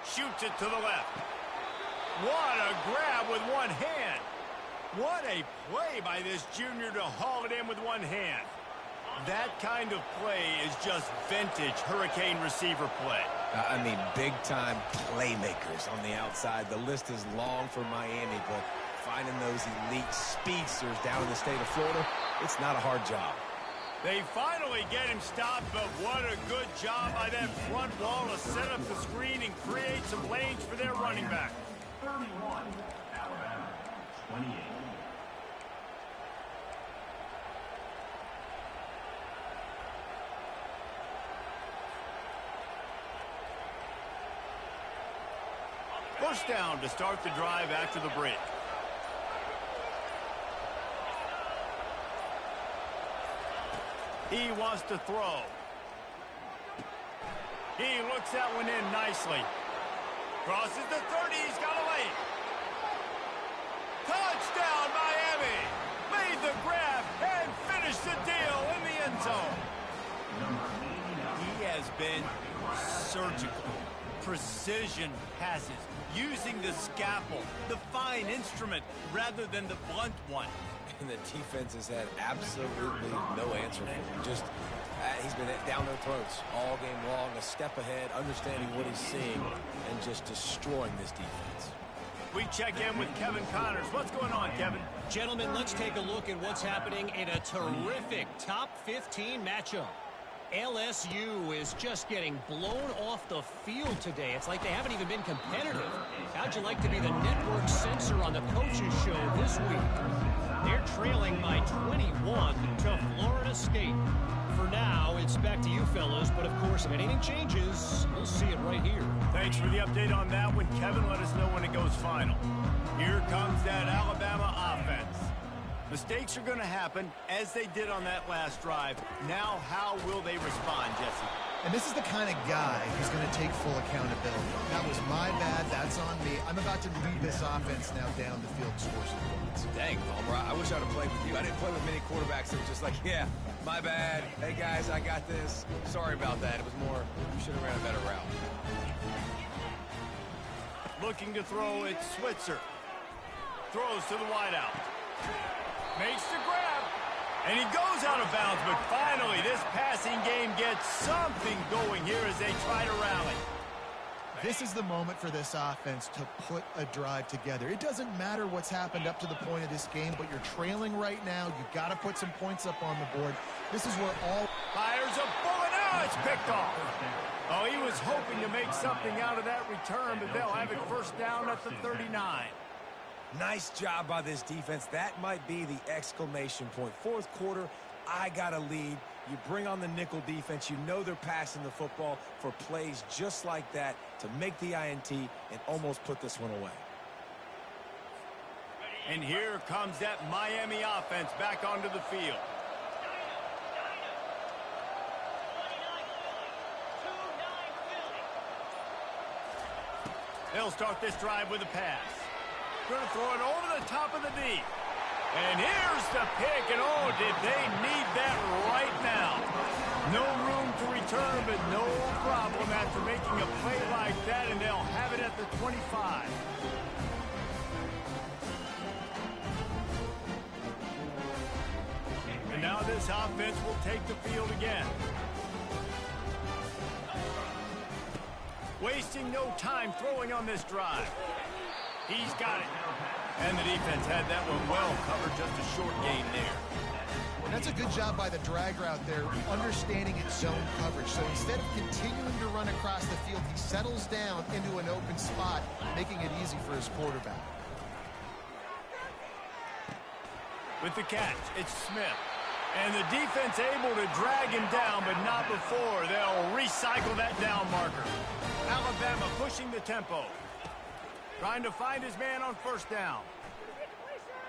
Shoots it to the left. What a grab with one hand. What a play by this junior to haul it in with one hand. That kind of play is just vintage Hurricane receiver play. I mean, big-time playmakers on the outside. The list is long for Miami, but finding those elite speedsters down in the state of Florida, it's not a hard job. They finally get him stopped, but what a good job by that front wall to set up the screen and create some lanes for their running back. 31, Alabama, 28. First down to start the drive after the break. He wants to throw. He looks that one in nicely. Crosses the 30. He's got a lane. Touchdown, Miami. Made the grab and finished the deal in the end zone. He has been surgical. precision passes, using the scalpel, the fine instrument, rather than the blunt one. And the defense has had absolutely no answer for him. Just, he's been down their throats all game long, a step ahead, understanding what he's seeing, and just destroying this defense. We check in with Kevin Connors. What's going on, Kevin? Gentlemen, let's take a look at what's happening in a terrific top 15 matchup. LSU is just getting blown off the field today. It's like they haven't even been competitive. How'd you like to be the network censor on the coaches show this week? They're trailing by 21 to Florida State. For now, it's back to you fellas, but of course, if anything changes, we'll see it right here. Thanks for the update on that one, Kevin. Let us know when it goes final. Here comes that Alabama offense. Mistakes are going to happen, as they did on that last drive. Now, how will they respond, Jesse? And this is the kind of guy who's going to take full accountability. That was my bad. That's on me. I'm about to lead this offense now down the field and score some points. Dang, Palmer, I wish I'd have played with you. I didn't play with many quarterbacks that were just like, yeah, my bad. Hey, guys, I got this. Sorry about that. It was more, you should have ran a better route. Looking to throw, it's Switzer. Throws to the wideout. Makes the grab. And he goes out of bounds, but finally this passing game gets something going here as they try to rally. This is the moment for this offense to put a drive together. It doesn't matter what's happened up to the point of this game, but you're trailing right now. You've got to put some points up on the board. This is where all... Fires a bullet. Now it's picked off. Oh, he was hoping to make something out of that return, but they'll have it first down at the 39. Nice job by this defense. That might be the exclamation point. Fourth quarter, I got a lead. You bring on the nickel defense. You know they're passing the football for plays just like that to make the INT and almost put this one away. And here comes that Miami offense back onto the field. They'll start this drive with a pass. Going to throw it over the top of the knee. And here's the pick, and oh, did they need that right now. No room to return, but no problem after making a play like that, and they'll have it at the 25. And now this offense will take the field again. Wasting no time throwing on this drive. He's got it. And the defense had that one well covered, just a short gain there. That's a good job by the drag route there, understanding its zone coverage. So instead of continuing to run across the field, he settles down into an open spot, making it easy for his quarterback. With the catch, it's Smith. And the defense able to drag him down, but not before. They'll recycle that down marker. Alabama pushing the tempo. Trying to find his man on first down.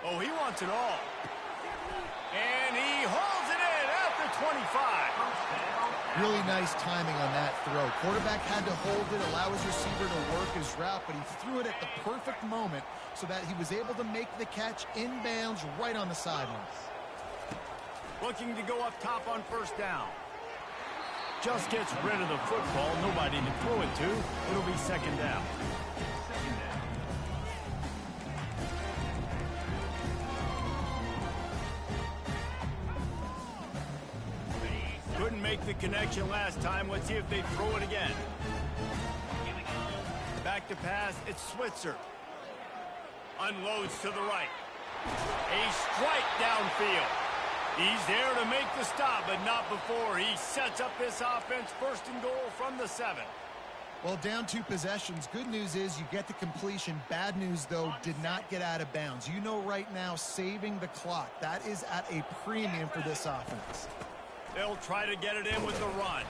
Oh, he wants it all. And he holds it in at the 25. Really nice timing on that throw. Quarterback had to hold it, allow his receiver to work his route, but he threw it at the perfect moment so that he was able to make the catch inbounds right on the sidelines. Looking to go up top on first down. Just gets rid of the football. Nobody to throw it to. It'll be second down. Couldn't make the connection last time. Let's see if they throw it again. Back to pass. It's Switzer. Unloads to the right. A strike downfield. He's there to make the stop, but not before. He sets up this offense first and goal from the 7. Well, down 2 possessions. Good news is you get the completion. Bad news, though, did not get out of bounds. You know right now, saving the clock. That is at a premium for this offense. They'll try to get it in with the run.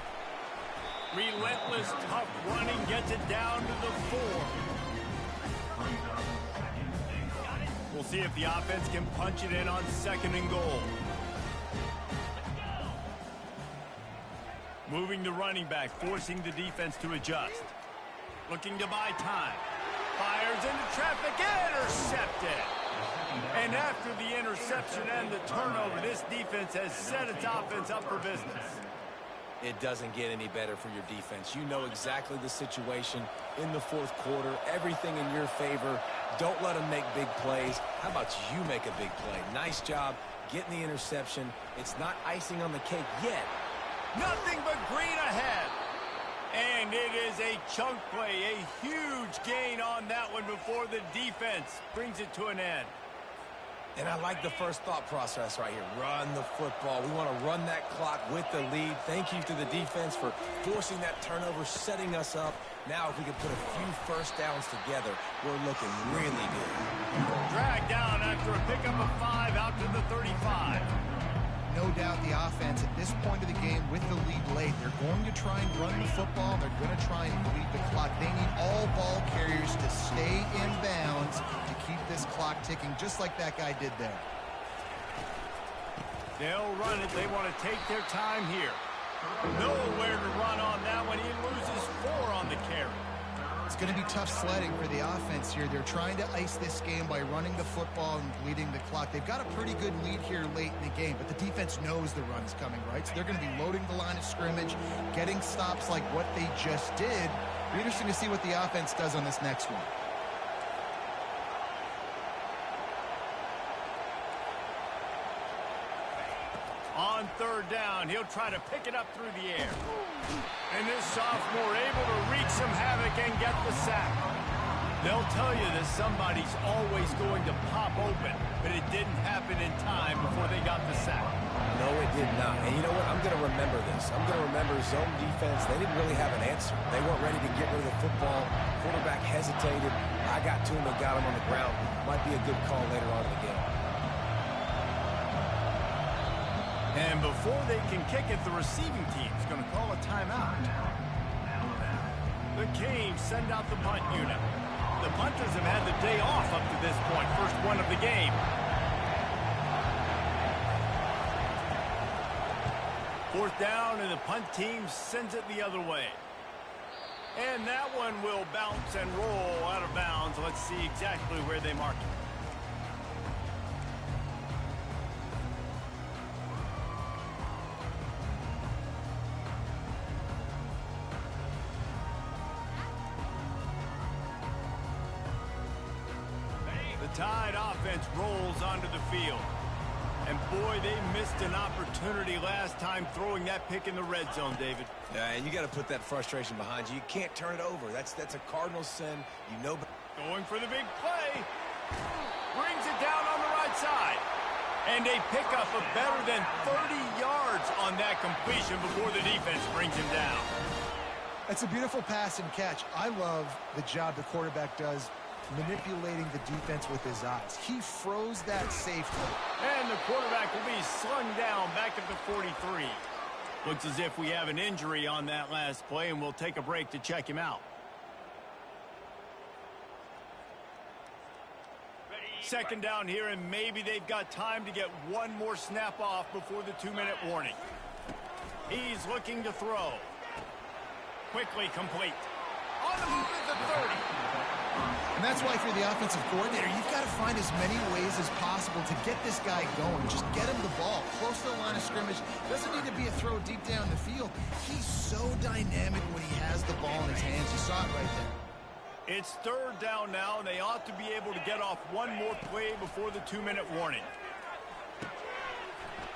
Relentless, tough running gets it down to the 4. We'll see if the offense can punch it in on second and goal. Moving the running back, forcing the defense to adjust. Looking to buy time. Fires into traffic, intercepted. And after the interception and the turnover, this defense has set its offense up for business. It doesn't get any better for your defense. You know exactly the situation in the fourth quarter, everything in your favor. Don't let them make big plays. How about you make a big play? Nice job getting the interception. It's not icing on the cake yet. Nothing but green ahead. And it is a chunk play, a huge gain on that one before the defense brings it to an end. And I like the first thought process right here. Run the football. We want to run that clock with the lead. Thank you to the defense for forcing that turnover, setting us up. Now if we can put a few first downs together, we're looking really good. Dragged down after a pickup of 5 out to the 35. No doubt the offense at this point of the game with the lead late, they're going to try and run the football. They're going to try and bleed the clock. They need all ball carriers to stay in bounds to keep this clock ticking, just like that guy did there. They'll run it. They want to take their time here. Nowhere to run on that one. He loses 4 on the carry. It's going to be tough sledding for the offense here. They're trying to ice this game by running the football and bleeding the clock. They've got a pretty good lead here late in the game, but the defense knows the run's coming, right? So they're going to be loading the line of scrimmage, getting stops like what they just did. It'll be interesting to see what the offense does on this next one. On third down, he'll try to pick it up through the air. And this sophomore able to wreak some havoc and get the sack. They'll tell you that somebody's always going to pop open, but it didn't happen in time before they got the sack. No, it did not. And you know what? I'm going to remember this. I'm going to remember zone defense. They didn't really have an answer. They weren't ready to get rid of the football. Quarterback hesitated. I got to him and got him on the ground. Might be a good call later on in the game. And before they can kick it, the receiving team's going to call a timeout. The Canes send out the punt unit. The punters have had the day off up to this point. First one of the game. Fourth down, and the punt team sends it the other way. And that one will bounce and roll out of bounds. Let's see exactly where they mark it. The Tide offense rolls onto the field. And boy, they missed an opportunity last time throwing that pick in the red zone, David. Yeah, and you got to put that frustration behind you. You can't turn it over. That's a Cardinal sin. You know. Going for the big play. Brings it down on the right side. And a pickup of better than 30 yards on that completion before the defense brings him down. It's a beautiful pass and catch. I love the job the quarterback does manipulating the defense with his eyes. He froze that safety. And the quarterback will be slung down back at the 43. Looks as if we have an injury on that last play, and we'll take a break to check him out. Second down here, and maybe they've got time to get one more snap off before the 2-minute warning. He's looking to throw. Quickly complete. On the move at the 30. And that's why, if you're the offensive coordinator, you've got to find as many ways as possible to get this guy going. Just get him the ball close to the line of scrimmage. Doesn't need to be a throw deep down the field. He's so dynamic when he has the ball in his hands. You saw it right there. It's third down now, and they ought to be able to get off one more play before the 2-minute warning.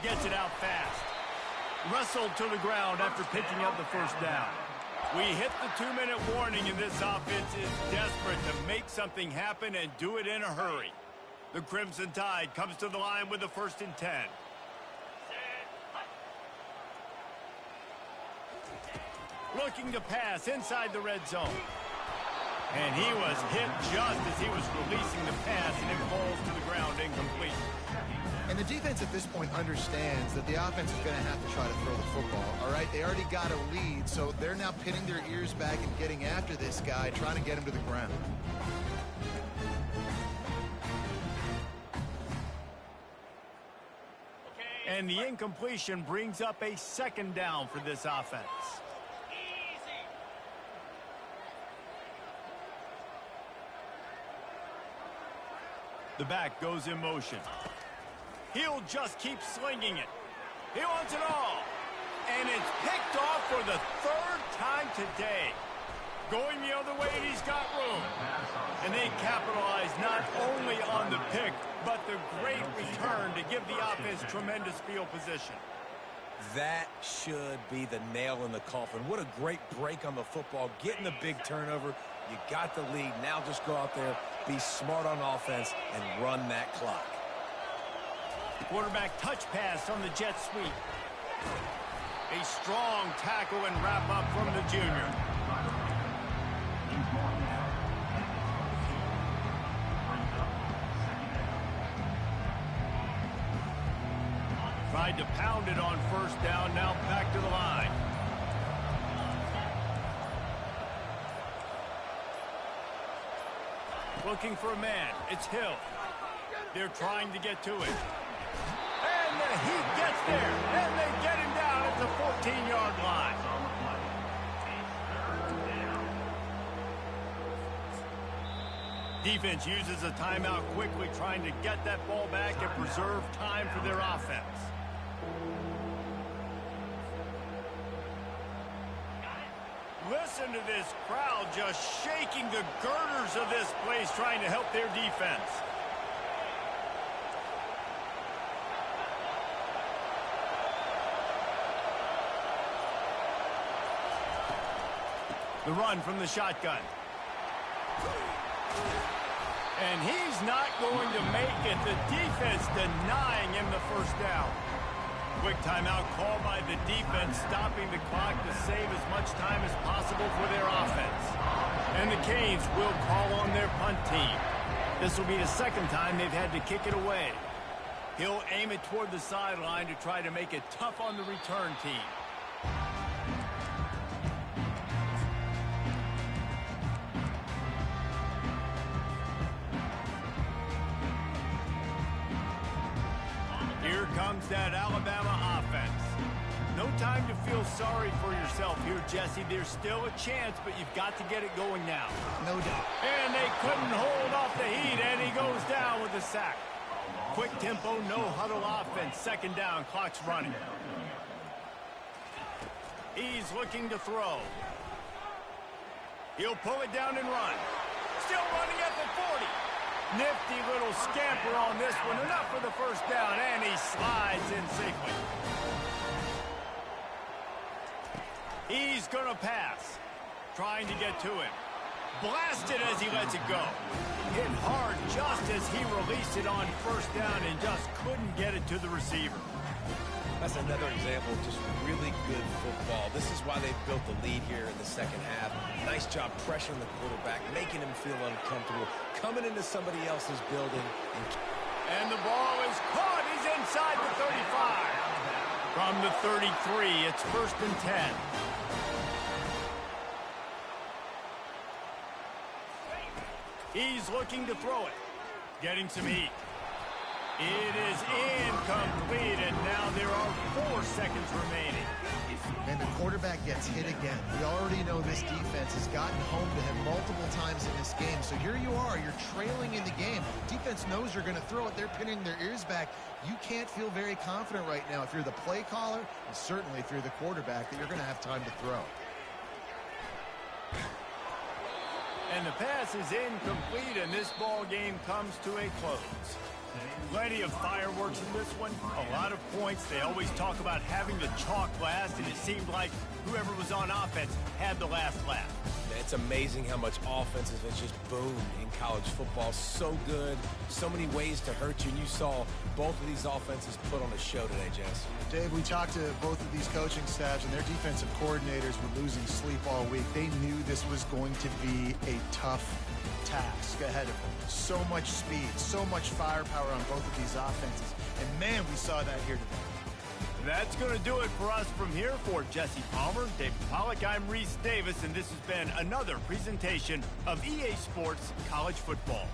Gets it out fast. Wrestled to the ground after picking up the first down. We hit the 2-minute warning, and this offense is desperate to make something happen and do it in a hurry. The Crimson Tide comes to the line with the 1st and 10. Looking to pass inside the red zone. And he was hit just as he was releasing the pass, and it falls to the ground incomplete. And the defense at this point understands that the offense is going to have to try to throw the football, all right? They already got a lead, so they're now pinning their ears back and getting after this guy, trying to get him to the ground. And the incompletion brings up a 2nd down for this offense. The back goes in motion. He'll just keep slinging it. He wants it all. And it's picked off for the third time today. Going the other way, and he's got room. And they capitalize not only on the pick, but the great return to give the offense tremendous field position. That should be the nail in the coffin. What a great break on the football. Getting the big turnover. You got the lead. Now just go out there, be smart on offense, and run that clock. Quarterback touch pass on the jet sweep. A strong tackle and wrap up from the junior. Tried to pound it on first down, now back to the line. Looking for a man, it's Hill. They're trying to get to it. And he gets there, and they get him down at the 14-yard line. Defense uses a timeout quickly, trying to get that ball back and preserve time for their offense. Listen to this crowd just shaking the girders of this place, trying to help their defense. The run from the shotgun. And he's not going to make it. The defense denying him the first down. Quick timeout called by the defense, stopping the clock to save as much time as possible for their offense. And the Canes will call on their punt team. This will be the second time they've had to kick it away. He'll aim it toward the sideline to try to make it tough on the return team. Here comes that Alabama offense. No time to feel sorry for yourself here, Jesse. There's still a chance, but you've got to get it going now. No doubt. And they couldn't hold off the heat, and he goes down with a sack. Quick tempo, no huddle offense. Second down, clock's running. He's looking to throw. He'll pull it down and run. Still running at the 40. Nifty little scamper on this one. Enough for the first down, and he slides in safely. He's going to pass. Trying to get to him. Blasted as he lets it go. Hit hard just as he released it on first down and just couldn't get it to the receiver. That's another example of just really good football. This is why they've built the lead here in the second half. Nice job pressuring the quarterback, making him feel uncomfortable, coming into somebody else's building. And the ball is caught. He's inside the 35. From the 33, it's 1st and 10. He's looking to throw it. Getting some heat. It is incomplete, and now there are 4 seconds remaining. And the quarterback gets hit again. We already know this defense has gotten home to him multiple times in this game. So here you are, you're trailing in the game. Defense knows you're going to throw it. They're pinning their ears back. You can't feel very confident right now if you're the play caller, and certainly if you're the quarterback, that you're going to have time to throw. And the pass is incomplete, and this ball game comes to a close. Plenty of fireworks in this one, a lot of points. They always talk about having the chalk last, and it seemed like whoever was on offense had the last laugh. It's amazing how much offense has just boomed in college football. So good, so many ways to hurt you, and you saw both of these offenses put on a show today, Jess. Dave, we talked to both of these coaching staffs, and their defensive coordinators were losing sleep all week. They knew this was going to be a tough task ahead of them. So much speed, so much firepower on both of these offenses. And man, we saw that here today. That's going to do it for us from here. For Jesse Palmer, David Pollack, I'm Reese Davis, and this has been another presentation of EA Sports College Football.